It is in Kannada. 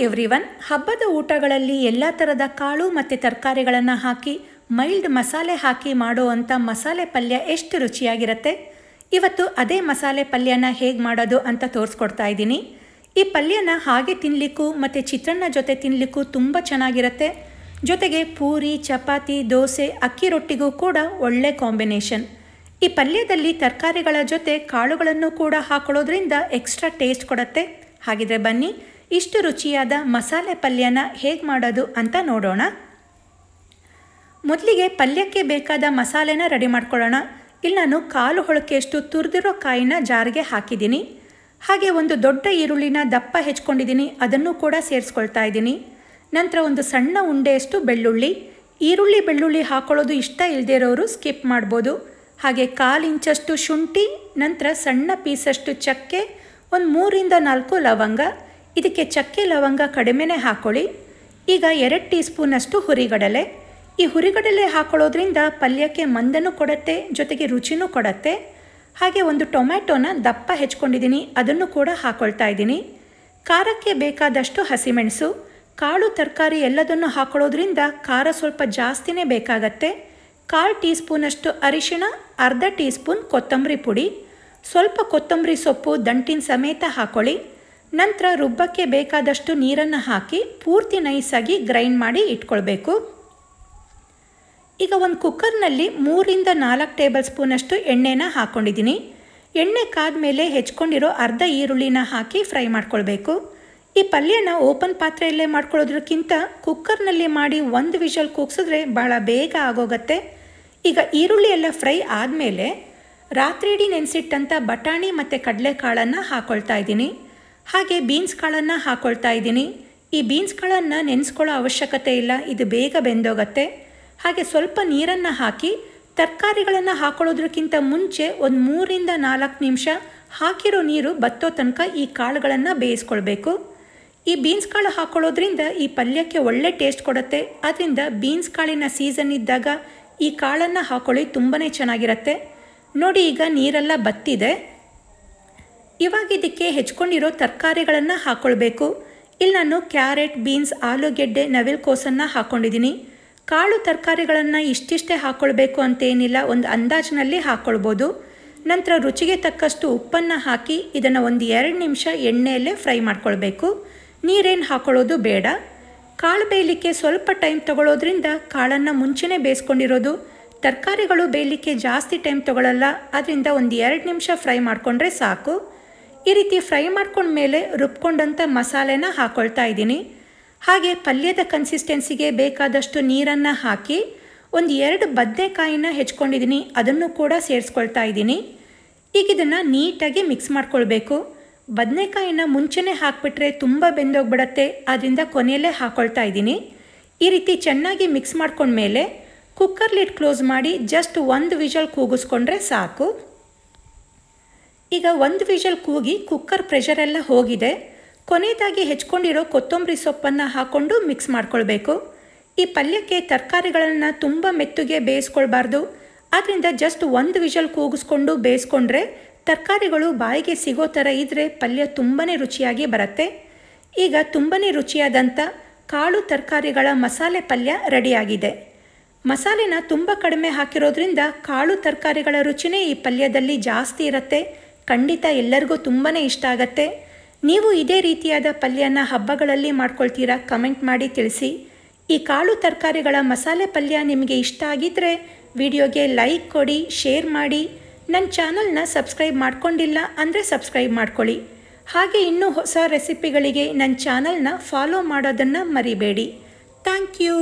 ಎವ್ರಿವನ್, ಹಬ್ಬದ ಊಟಗಳಲ್ಲಿ ಎಲ್ಲ ಥರದ ಕಾಳು ಮತ್ತು ತರಕಾರಿಗಳನ್ನು ಹಾಕಿ ಮೈಲ್ಡ್ ಮಸಾಲೆ ಹಾಕಿ ಮಾಡುವಂಥ ಮಸಾಲೆ ಪಲ್ಯ ಎಷ್ಟು ರುಚಿಯಾಗಿರುತ್ತೆ. ಇವತ್ತು ಅದೇ ಮಸಾಲೆ ಪಲ್ಯನ ಹೇಗೆ ಮಾಡೋದು ಅಂತ ತೋರಿಸ್ಕೊಡ್ತಾ ಇದ್ದೀನಿ. ಈ ಪಲ್ಯನ ಹಾಗೆ ತಿನ್ನಲಿಕ್ಕೂ ಮತ್ತು ಚಿತ್ರಾನ್ನ ಜೊತೆ ತಿನ್ನಲಿಕ್ಕೂ ತುಂಬ ಚೆನ್ನಾಗಿರುತ್ತೆ. ಜೊತೆಗೆ ಪೂರಿ, ಚಪಾತಿ, ದೋಸೆ, ಅಕ್ಕಿ ರೊಟ್ಟಿಗೂ ಕೂಡ ಒಳ್ಳೆ ಕಾಂಬಿನೇಷನ್. ಈ ಪಲ್ಯದಲ್ಲಿ ತರಕಾರಿಗಳ ಜೊತೆ ಕಾಳುಗಳನ್ನು ಕೂಡ ಹಾಕೊಳ್ಳೋದ್ರಿಂದ ಎಕ್ಸ್ಟ್ರಾ ಟೇಸ್ಟ್ ಕೊಡುತ್ತೆ. ಹಾಗಿದ್ರೆ ಬನ್ನಿ, ಇಷ್ಟು ರುಚಿಯಾದ ಮಸಾಲೆ ಪಲ್ಯನ ಹೇಗೆ ಮಾಡೋದು ಅಂತ ನೋಡೋಣ. ಮೊದಲಿಗೆ ಪಲ್ಯಕ್ಕೆ ಬೇಕಾದ ಮಸಾಲೆನ ರೆಡಿ ಮಾಡ್ಕೊಳ್ಳೋಣ. ಇಲ್ಲಿ ನಾನು ಕಾಲು ಹೊಳಕೆಯಷ್ಟು ತುರಿದಿರೋ ಕಾಯಿನ ಜಾರಿಗೆ ಹಾಕಿದ್ದೀನಿ. ಹಾಗೆ ಒಂದು ದೊಡ್ಡ ಈರುಳ್ಳಿನ ದಪ್ಪ ಹೆಚ್ಕೊಂಡಿದ್ದೀನಿ, ಅದನ್ನು ಕೂಡ ಸೇರಿಸ್ಕೊಳ್ತಾ ಇದ್ದೀನಿ. ನಂತರ ಒಂದು ಸಣ್ಣ ಉಂಡೆಯಷ್ಟು ಬೆಳ್ಳುಳ್ಳಿ. ಈರುಳ್ಳಿ ಬೆಳ್ಳುಳ್ಳಿ ಹಾಕೊಳ್ಳೋದು ಇಷ್ಟ ಇಲ್ಲದೇ ಇರೋರು ಸ್ಕಿಪ್ ಮಾಡ್ಬೋದು. ಹಾಗೆ 1/4 ಇಂಚಷ್ಟು ಶುಂಠಿ, ನಂತರ ಸಣ್ಣ ಪೀಸಷ್ಟು ಚಕ್ಕೆ, ಒಂದು 3ರಿಂದ 4 ಲವಂಗ. ಇದಕ್ಕೆ ಚಕ್ಕೆ ಲವಂಗ ಕಡಿಮೆನೇ ಹಾಕ್ಕೊಳ್ಳಿ. ಈಗ 2 ಟೀ ಸ್ಪೂನಷ್ಟು ಹುರಿಗಡಲೆ. ಈ ಹುರಿಗಡಲೆ ಹಾಕೊಳ್ಳೋದ್ರಿಂದ ಪಲ್ಯಕ್ಕೆ ಮಂದನೂ ಕೊಡುತ್ತೆ, ಜೊತೆಗೆ ರುಚಿನೂ ಕೊಡುತ್ತೆ. ಹಾಗೆ ಒಂದು ಟೊಮ್ಯಾಟೋನ ದಪ್ಪ ಹೆಚ್ಕೊಂಡಿದ್ದೀನಿ, ಅದನ್ನು ಕೂಡ ಹಾಕ್ಕೊಳ್ತಾ ಇದ್ದೀನಿ. ಖಾರಕ್ಕೆ ಬೇಕಾದಷ್ಟು ಹಸಿಮೆಣಸು. ಕಾಳು ತರಕಾರಿ ಎಲ್ಲದನ್ನು ಹಾಕೊಳ್ಳೋದ್ರಿಂದ ಖಾರ ಸ್ವಲ್ಪ ಜಾಸ್ತಿನೇ ಬೇಕಾಗತ್ತೆ. 1/4 ಟೀ ಸ್ಪೂನಷ್ಟು ಅರಿಶಿಣ, ಅರ್ಧ ಟೀ ಸ್ಪೂನ್ ಕೊತ್ತಂಬರಿ ಪುಡಿ, ಸ್ವಲ್ಪ ಕೊತ್ತಂಬರಿ ಸೊಪ್ಪು ದಂಟಿನ ಸಮೇತ ಹಾಕ್ಕೊಳ್ಳಿ. ನಂತರ ರುಬ್ಬಕ್ಕೆ ಬೇಕಾದಷ್ಟು ನೀರನ್ನು ಹಾಕಿ ಪೂರ್ತಿ ನೈಸಾಗಿ ಗ್ರೈಂಡ್ ಮಾಡಿ ಇಟ್ಕೊಳ್ಬೇಕು. ಈಗ ಒಂದು ಕುಕ್ಕರ್ನಲ್ಲಿ 3ರಿಂದ 4 ಟೇಬಲ್ ಸ್ಪೂನಷ್ಟು ಎಣ್ಣೆನ ಹಾಕ್ಕೊಂಡಿದ್ದೀನಿ. ಎಣ್ಣೆ ಕಾದ್ಮೇಲೆ ಹೆಚ್ಕೊಂಡಿರೋ ಅರ್ಧ ಈರುಳ್ಳಿನ ಹಾಕಿ ಫ್ರೈ ಮಾಡ್ಕೊಳ್ಬೇಕು. ಈ ಪಲ್ಯನ ಓಪನ್ ಪಾತ್ರೆಯಲ್ಲೇ ಮಾಡ್ಕೊಳ್ಳೋದಕ್ಕಿಂತ ಕುಕ್ಕರ್ನಲ್ಲಿ ಮಾಡಿ 1 ವಿಷಲ್ ಕೂಗ್ಸಿದ್ರೆ ಭಾಳ ಬೇಗ ಆಗೋಗತ್ತೆ. ಈಗ ಈರುಳ್ಳಿ ಎಲ್ಲ ಫ್ರೈ ಆದಮೇಲೆ ರಾತ್ರಿ ಇಡೀ ನೆನೆಸಿಟ್ಟಂಥ ಬಟಾಣಿ ಮತ್ತು ಕಡಲೆಕಾಳನ್ನು ಹಾಕ್ಕೊಳ್ತಾ ಇದ್ದೀನಿ. ಹಾಗೆ ಬೀನ್ಸ್ ಕಾಳನ್ನು ಹಾಕ್ಕೊಳ್ತಾ ಇದ್ದೀನಿ. ಈ ಬೀನ್ಸ್ ಕಾಳನ್ನು ನೆನೆಸ್ಕೊಳ್ಳೋ ಅವಶ್ಯಕತೆ ಇಲ್ಲ, ಇದು ಬೇಗ ಬೆಂದೋಗತ್ತೆ. ಹಾಗೆ ಸ್ವಲ್ಪ ನೀರನ್ನು ಹಾಕಿ ತರಕಾರಿಗಳನ್ನು ಹಾಕೊಳ್ಳೋದಕ್ಕಿಂತ ಮುಂಚೆ ಒಂದು 3ರಿಂದ 4 ನಿಮಿಷ ಹಾಕಿರೋ ನೀರು ಬತ್ತೋ ತನಕ ಈ ಕಾಳುಗಳನ್ನು ಬೇಯಿಸ್ಕೊಳ್ಬೇಕು. ಈ ಬೀನ್ಸ್ ಕಾಳು ಹಾಕೊಳ್ಳೋದ್ರಿಂದ ಈ ಪಲ್ಯಕ್ಕೆ ಒಳ್ಳೆ ಟೇಸ್ಟ್ ಕೊಡುತ್ತೆ. ಆದ್ದರಿಂದ ಬೀನ್ಸ್ ಕಾಳಿನ ಸೀಸನ್ ಇದ್ದಾಗ ಈ ಕಾಳನ್ನು ಹಾಕೊಳ್ಳಿ, ತುಂಬಾ ಚೆನ್ನಾಗಿರುತ್ತೆ. ನೋಡಿ, ಈಗ ನೀರೆಲ್ಲ ಬತ್ತಿದೆ. ಇವಾಗ ಇದಕ್ಕೆ ಹೆಚ್ಕೊಂಡಿರೋ ತರಕಾರಿಗಳನ್ನು ಹಾಕ್ಕೊಳ್ಬೇಕು. ಇಲ್ಲಿ ನಾನು ಕ್ಯಾರೆಟ್, ಬೀನ್ಸ್, ಆಲೂಗೆಡ್ಡೆ, ನವಿಲುಕೋಸನ್ನು ಹಾಕ್ಕೊಂಡಿದ್ದೀನಿ. ಕಾಳು ತರಕಾರಿಗಳನ್ನು ಇಷ್ಟಿಷ್ಟೇ ಹಾಕ್ಕೊಳ್ಬೇಕು ಅಂತೇನಿಲ್ಲ, ಒಂದು ಅಂದಾಜಿನಲ್ಲಿ ಹಾಕ್ಕೊಳ್ಬೋದು. ನಂತರ ರುಚಿಗೆ ತಕ್ಕಷ್ಟು ಉಪ್ಪನ್ನು ಹಾಕಿ ಇದನ್ನು ಒಂದು 2 ನಿಮಿಷ ಎಣ್ಣೆಯಲ್ಲೇ ಫ್ರೈ ಮಾಡ್ಕೊಳ್ಬೇಕು. ನೀರೇನು ಹಾಕ್ಕೊಳ್ಳೋದು ಬೇಡ. ಕಾಳು ಬೇಯಲಿಕ್ಕೆ ಸ್ವಲ್ಪ ಟೈಮ್ ತೊಗೊಳ್ಳೋದ್ರಿಂದ ಕಾಳನ್ನು ಮುಂಚೆನೇ ಬೇಯಿಸ್ಕೊಂಡಿರೋದು. ತರಕಾರಿಗಳು ಬೇಯಲಿಕ್ಕೆ ಜಾಸ್ತಿ ಟೈಮ್ ತೊಗೊಳ್ಳಲ್ಲ, ಅದರಿಂದ ಒಂದು 2 ನಿಮಿಷ ಫ್ರೈ ಮಾಡಿಕೊಂಡ್ರೆ ಸಾಕು. ಈ ರೀತಿ ಫ್ರೈ ಮಾಡ್ಕೊಂಡ್ಮೇಲೆ ರುಬ್ಕೊಂಡಂಥ ಮಸಾಲೆನ ಹಾಕ್ಕೊಳ್ತಾ ಇದ್ದೀನಿ. ಹಾಗೆ ಪಲ್ಯದ ಕನ್ಸಿಸ್ಟೆನ್ಸಿಗೆ ಬೇಕಾದಷ್ಟು ನೀರನ್ನು ಹಾಕಿ ಒಂದು 2 ಬದನೆಕಾಯಿನ ಹೆಚ್ಕೊಂಡಿದ್ದೀನಿ, ಅದನ್ನು ಕೂಡ ಸೇರಿಸ್ಕೊಳ್ತಾ ಇದ್ದೀನಿ. ಈಗ ಇದನ್ನು ನೀಟಾಗಿ ಮಿಕ್ಸ್ ಮಾಡ್ಕೊಳ್ಬೇಕು. ಬದನೆಕಾಯಿನ ಮುಂಚೆನೇ ಹಾಕಿಬಿಟ್ರೆ ತುಂಬ ಬೆಂದೋಗ್ಬಿಡತ್ತೆ, ಆದ್ದರಿಂದ ಕೊನೆಯಲ್ಲೇ ಹಾಕ್ಕೊಳ್ತಾ ಇದ್ದೀನಿ. ಈ ರೀತಿ ಚೆನ್ನಾಗಿ ಮಿಕ್ಸ್ ಮಾಡ್ಕೊಂಡ್ಮೇಲೆ ಕುಕ್ಕರ್ ಲಿಡ್ ಕ್ಲೋಸ್ ಮಾಡಿ ಜಸ್ಟ್ 1 ವಿಷಲ್ ಕೂಗಿಸ್ಕೊಂಡ್ರೆ ಸಾಕು. ಈಗ 1 ವಿಷಲ್ ಕೂಗಿ ಕುಕ್ಕರ್ ಪ್ರೆಷರೆಲ್ಲ ಹೋಗಿದೆ. ಕೊನೆಯದಾಗಿ ಹೆಚ್ಕೊಂಡಿರೋ ಕೊತ್ತಂಬರಿ ಸೊಪ್ಪನ್ನು ಹಾಕ್ಕೊಂಡು ಮಿಕ್ಸ್ ಮಾಡ್ಕೊಳ್ಬೇಕು. ಈ ಪಲ್ಯಕ್ಕೆ ತರಕಾರಿಗಳನ್ನು ತುಂಬ ಮೆತ್ತಗೆ ಬೇಯಿಸ್ಕೊಳ್ಬಾರ್ದು, ಆದ್ದರಿಂದ ಜಸ್ಟ್ 1 ವಿಷಲ್ ಕೂಗಿಸ್ಕೊಂಡು ಬೇಯಿಸ್ಕೊಂಡ್ರೆ ತರಕಾರಿಗಳು ಬಾಯಿಗೆ ಸಿಗೋ ಥರ ಇದ್ದರೆ ಪಲ್ಯ ತುಂಬಾ ರುಚಿಯಾಗಿ ಬರುತ್ತೆ. ಈಗ ತುಂಬಾ ರುಚಿಯಾದಂಥ ಕಾಳು ತರಕಾರಿಗಳ ಮಸಾಲೆ ಪಲ್ಯ ರೆಡಿಯಾಗಿದೆ. ಮಸಾಲೆನ ತುಂಬ ಕಡಿಮೆ ಹಾಕಿರೋದ್ರಿಂದ ಕಾಳು ತರಕಾರಿಗಳ ರುಚಿನೇ ಈ ಪಲ್ಯದಲ್ಲಿ ಜಾಸ್ತಿ ಇರುತ್ತೆ. ಖಂಡಿತ ಎಲ್ಲರಿಗೂ ತುಂಬಾ ಇಷ್ಟ ಆಗುತ್ತೆ. ನೀವು ಇದೇ ರೀತಿಯಾದ ಪಲ್ಯನ ಹಬ್ಬಗಳಲ್ಲಿ ಮಾಡ್ಕೊಳ್ತೀರಾ? ಕಮೆಂಟ್ ಮಾಡಿ ತಿಳಿಸಿ. ಈ ಕಾಳು ತರಕಾರಿಗಳ ಮಸಾಲೆ ಪಲ್ಯ ನಿಮಗೆ ಇಷ್ಟ ಆಗಿದ್ದರೆ ವಿಡಿಯೋಗೆ ಲೈಕ್ ಕೊಡಿ, ಶೇರ್ ಮಾಡಿ. ನನ್ನ ಚಾನಲ್ನ ಸಬ್ಸ್ಕ್ರೈಬ್ ಮಾಡ್ಕೊಂಡಿಲ್ಲ ಅಂದರೆ ಸಬ್ಸ್ಕ್ರೈಬ್ ಮಾಡ್ಕೊಳ್ಳಿ. ಹಾಗೆ ಇನ್ನೂ ಹೊಸ ರೆಸಿಪಿಗಳಿಗೆ ನನ್ನ ಚಾನಲ್ನ ಫಾಲೋ ಮಾಡೋದನ್ನು ಮರಿಬೇಡಿ. Thank you.